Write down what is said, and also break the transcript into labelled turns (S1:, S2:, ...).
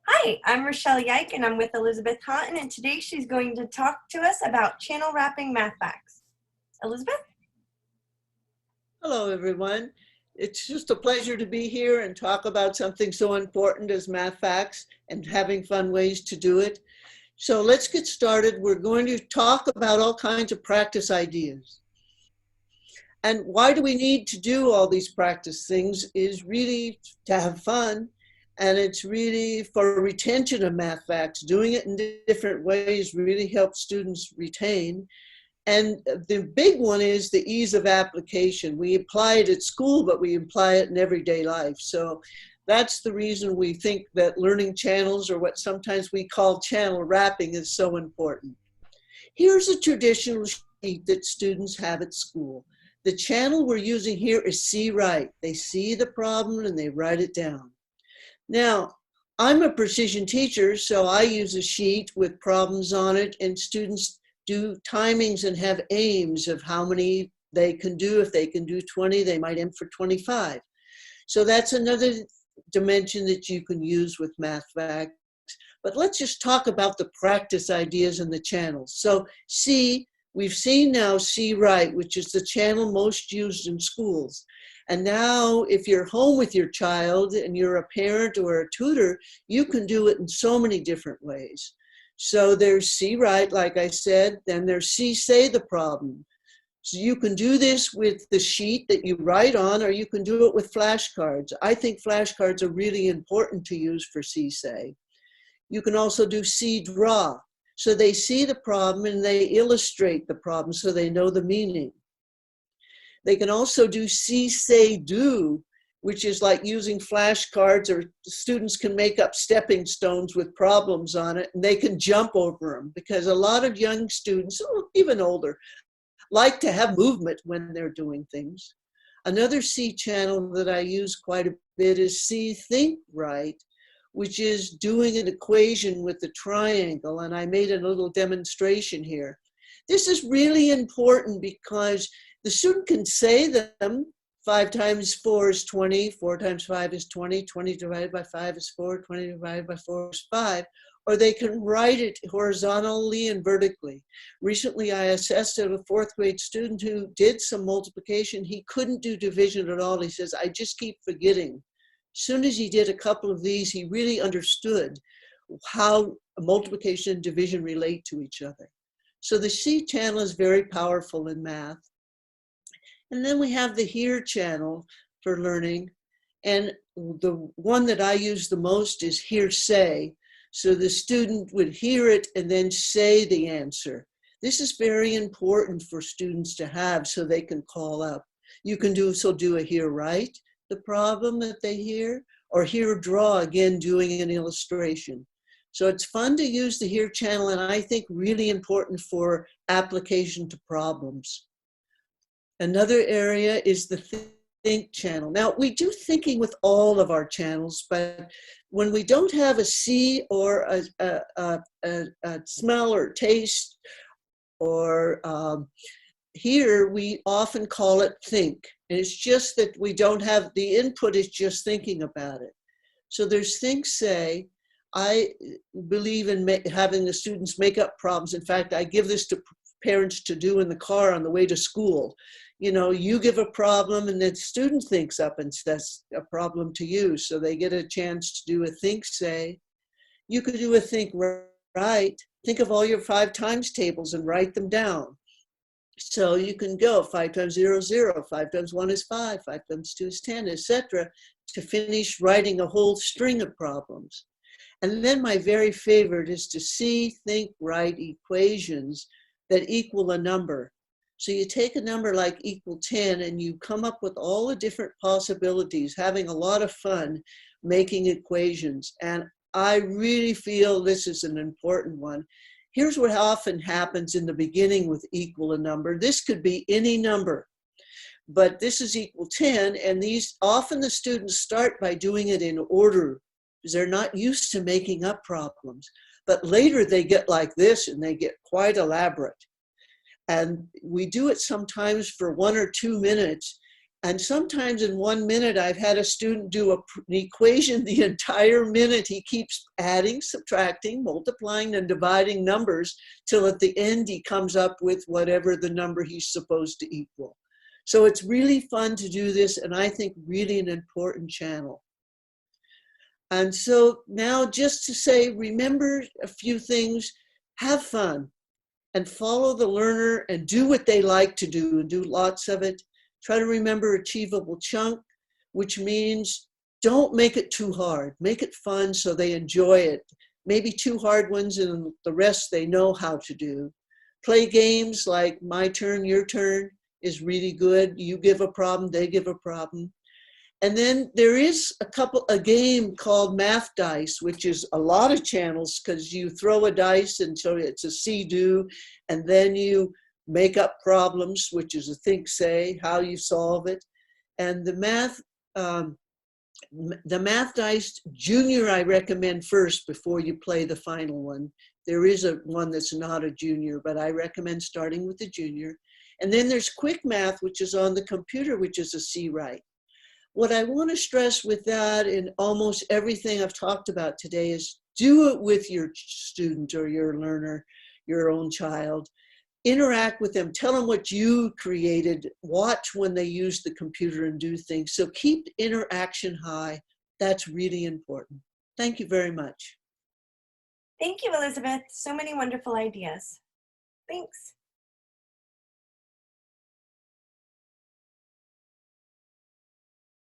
S1: Hi, I'm Rochelle Yike and I'm with Elizabeth Haughton, and today she's going to talk to us about channel wrapping math facts. Elizabeth?
S2: Hello, everyone. It's just a pleasure to be here and talk about something so important as math facts and having fun ways to do it. So let's get started. We're going to talk about all kinds of practice ideas. And why do we need to do all these practice things is really to have fun. And it's really for retention of math facts. Doing it in different ways really helps students retain. And the big one is the ease of application. We apply it at school, but we apply it in everyday life. So that's the reason we think that learning channels, or what sometimes we call channel wrapping, is so important. Here's a traditional sheet that students have at school. The channel we're using here is see write. They see the problem and they write it down. Now, I'm a precision teacher, so I use a sheet with problems on it, and students do timings and have aims of how many they can do. If they can do 20, they might aim for 25. So that's another dimension that you can use with math facts. But let's just talk about the practice ideas and the channels. So see, we've seen now see write, which is the channel most used in schools. And now if you're home with your child and you're a parent or a tutor, you can do it in so many different ways. So there's see write, like I said, then there's see say the problem. So you can do this with the sheet that you write on, or you can do it with flashcards. I think flashcards are really important to use for see say. You can also do see draw. So they see the problem and they illustrate the problem so they know the meaning. They can also do see say do, which is like using flashcards, or students can make up stepping stones with problems on it, and they can jump over them, because a lot of young students, even older, like to have movement when they're doing things. Another C channel that I use quite a bit is see think write, which is doing an equation with the triangle, and I made a little demonstration here. This is really important because the student can say them. 5 times 4 is 20, 4 times 5 is 20, 20 divided by 5 is 4, 20 divided by 4 is 5, or they can write it horizontally and vertically. Recently, I assessed a 4th grade student who did some multiplication. He couldn't do division at all. He says, I just keep forgetting. As soon as he did a couple of these, he really understood how multiplication and division relate to each other. So the C channel is very powerful in math. And then we have the hear channel for learning. And the one that I use the most is hear say. So the student would hear it and then say the answer. This is very important for students to have so they can call up. You can do a hear write, the problem that they hear, or hear draw, again, doing an illustration. So it's fun to use the hear channel, and I think really important for application to problems. Another area is the think channel. Now, we do thinking with all of our channels, but when we don't have a see or a smell or taste or hear, we often call it think. And it's just that we don't have, the input is just thinking about it. So there's think say. I believe in having the students make up problems. In fact, I give this to parents to do in the car on the way to school. You know, you give a problem and the student thinks up and that's a problem to you. So they get a chance to do a think say. You could do a think write. Think of all your 5 times tables and write them down. So you can go 5 times 0 is 0, 5 times 1 is 5, 5 times 2 is 10, etc., to finish writing a whole string of problems. And then my very favorite is to see, think, write equations that equal a number. So you take a number like equal 10 and you come up with all the different possibilities, having a lot of fun making equations. And I really feel this is an important one. Here's what often happens in the beginning with equal a number. This could be any number, but this is equal 10, and these often the students start by doing it in order because they're not used to making up problems. But later they get like this and they get quite elaborate. And we do it sometimes for 1 or 2 minutes, And sometimes in 1 minute, I've had a student do an equation the entire minute. He keeps adding, subtracting, multiplying, and dividing numbers till at the end he comes up with whatever the number he's supposed to equal. So it's really fun to do this, and I think really an important channel. And so now just to say, remember a few things, have fun, and follow the learner and do what they like to do, and do lots of it. Try to remember achievable chunk, which means don't make it too hard. Make it fun so they enjoy it. Maybe 2 hard ones and the rest they know how to do. Play games like my turn, your turn is really good. You give a problem, they give a problem. And then there is a game called Math Dice, which is a lot of channels because you throw a dice and so it's a see-do, and then you make up problems, which is a think, say, how you solve it. And the Math Dice Junior I recommend first before you play the final one. There is one that's not a junior, but I recommend starting with the junior. And then there's Quick Math, which is on the computer, which is a C-Write. What I want to stress with that in almost everything I've talked about today is do it with your student or your learner, your own child. Interact with them, tell them what you created, watch when they use the computer and do things. So keep interaction high. That's really important. Thank you very much.
S1: Thank you, Elizabeth. So many wonderful ideas. Thanks.